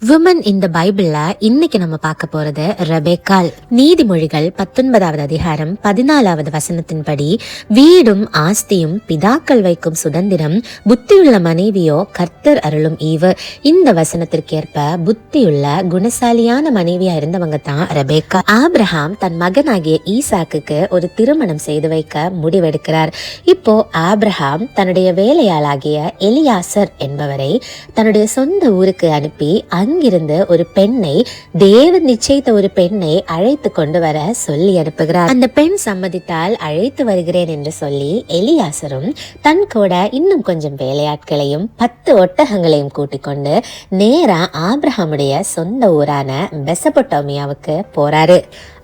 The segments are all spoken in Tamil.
விமன் இந்த பைபிள்ல இன்னைக்கு நம்ம பார்க்க போறது ரெபேக்காள். நீதிமொழிகள் 19வது அதிகாரம் 14வது வசனத்தின்படி, வீடும் ஆஸ்தியும் பிதாக்கள் வைக்கும் சுதந்திரம், புத்தியுள்ள மனைவியோ கர்த்தர் அருளும் ஈவு. இந்த வசனத்திற்கேற்ப புத்தியுள்ள குணசாலியான மனைவியா இருந்தவங்க தான் ரெபேக்கா. ஆபிரகாம் தன் மகனாகிய ஈசாக்குக்கு ஒரு திருமணம் செய்து வைக்க முடிவெடுக்கிறார். இப்போ ஆபிரகாம் தன்னுடைய வேலையாளாகிய எலியாசர் என்பவரை தன்னுடைய சொந்த ஊருக்கு அனுப்பி அங்கிருந்து ஒரு பெண்ணை, தேவன் நிச்சயித்த ஒரு பெண்ணை அழைத்து கொண்டு வர சொல்லி அனுப்புகிறார். அந்த பெண் சம்மதித்தால் அழைத்து வருகிறேன் என்று சொல்லி எலியாசரும் தன் கூட இன்னும் கொஞ்சம் வேலையாட்களையும் 10 ஒட்டகங்களையும் கூட்டிக் கொண்டு நேரா ஆபிரகாமுடைய சொந்த ஊரான மெசொப்பொத்தாமியாவுக்கு போறாரு.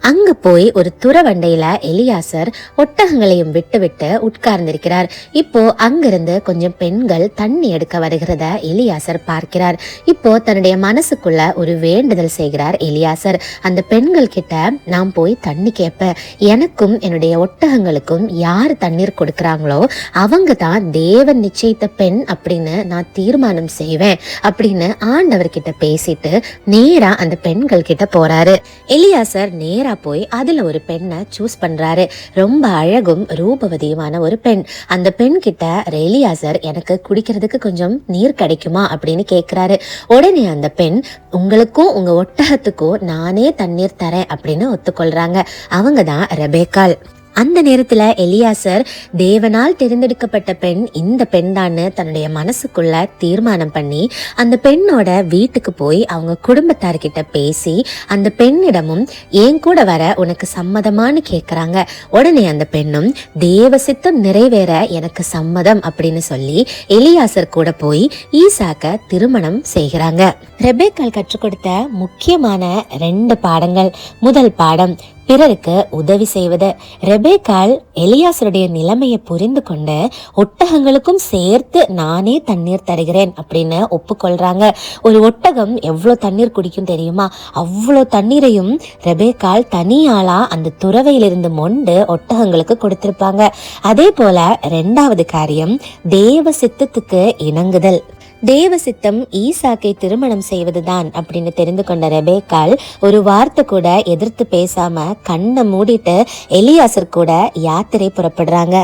அங்க போய் ஒரு துறவண்டையில எலியாசர் ஒட்டகங்களையும் விட்டு உட்கார்ந்திருக்கிறார். இப்போ அங்கிருந்து கொஞ்சம் பெண்கள் தண்ணி எடுக்க வருகிறத எலியாசர் பார்க்கிறார். இப்போ தன்னுடைய மனசுக்குள்ள ஒரு வேண்டுதல் செய்கிறார் எலியாசர். அந்த பெண்கள் கிட்ட நான் போய் தண்ணி கேட்பேன், எனக்கும் என்னுடைய ஒட்டகங்களுக்கும் யார் தண்ணீர் கொடுக்கறாங்களோ அவங்க தான் தேவன் நிச்சயித்த பெண் அப்படின்னு நான் தீர்மானம் செய்வேன் அப்படின்னு ஆண்டவர்கிட்ட பேசிட்டு நேரா அந்த பெண்கள் கிட்ட போறாரு. எலியாசர் நேரா போய் அதுல ஒரு பெண்ணை சூஸ் பண்றாரு. ரொம்ப அழகும் ரூபவதியுமான ஒரு பெண். அந்த பெண் கிட்ட எலியாசர் எனக்கு குடிக்கிறதுக்கு கொஞ்சம் நீர் கிடைக்குமா அப்படின்னு கேட்கிறாரு. உடனே அந்த பெண், உங்களுக்கும் உங்க ஒட்டகத்துக்கும் நானே தண்ணீர் தரேன் அப்படின்னு ஒத்துக்கொள்றாங்க. அவங்க தான் ரெபேக்காள். அந்த நேரத்துல எலியாசர் தேவனால் தேர்ந்தெடுக்கப்பட்ட பெண் இந்த பெண் தான் தன்னுடைய மனசுக்குள்ள தீர்மானம் பண்ணி அந்த பெண்ணோட வீட்டுக்கு போய் அவங்க குடும்பத்தார்கிட்ட பேசி அந்த பெண்ணிடமும் ஏன் கூட வர உனக்கு சம்மதமானு கேட்கறாங்க. உடனே அந்த பெண்ணும் தேவ சித்தம் நிறைவேற எனக்கு சம்மதம் அப்படின்னு சொல்லி எலியாசர் கூட போய் ஈசாக்க திருமணம் செய்கிறாங்க. ரெபேக்காள் கற்றுக் கொடுத்த முக்கியமான 2 பாடங்கள். முதல் பாடம், பிறருக்கு உதவி செய்வது. ரெபேக்காள் எலியாசருடைய நிலைமையை புரிந்து கொண்டு ஒட்டகங்களுக்கும் சேர்த்து நானே தண்ணீர் தருகிறேன் அப்படின்னு ஒப்புக்கொள்றாங்க. ஒரு ஒட்டகம் எவ்வளவு தண்ணீர் குடிக்கும் தெரியுமா? அவ்வளோ தண்ணீரையும் ரெபேக்காள் தனியாளா அந்த துறவையிலிருந்து மொண்டு ஒட்டகங்களுக்கு கொடுத்திருப்பாங்க. அதே போல 2வது காரியம், தேவ சித்தத்துக்கு இணங்குதல். தேவ சித்தம் ஈசாக்கை திருமணம் செய்வதுதான் அப்படின்னு தெரிந்து கொண்ட ரெபேக்காள் ஒரு வார்த்தை கூட எதிர்த்து பேசாம கண்ணை மூடிட்டு எலியாசர் கூட யாத்திரை புறப்படுறாங்க.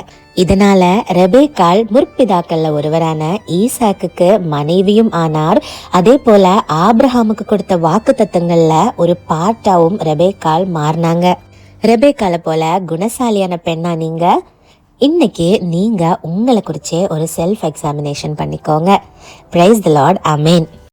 இதனால ரெபேக்காள் முற்பிதாக்கள்ல ஒருவரான ஈசாக்குக்கு மனைவியும் ஆனார். அதே போல ஆபிரகாமுக்கு கொடுத்த வாக்கு தத்தங்கள்ல ஒரு பார்ட்டாவும் ரெபேக்காள் மாறினாங்க. ரெபேக்காளை போல குணசாலியான பெண்ணா நீங்க? இன்னைக்கு நீங்க உங்களை குறிச்சே ஒரு செல்ஃப் எக்ஸாமினேஷன் பண்ணிக்கோங்க. Praise the Lord. ஆமென்.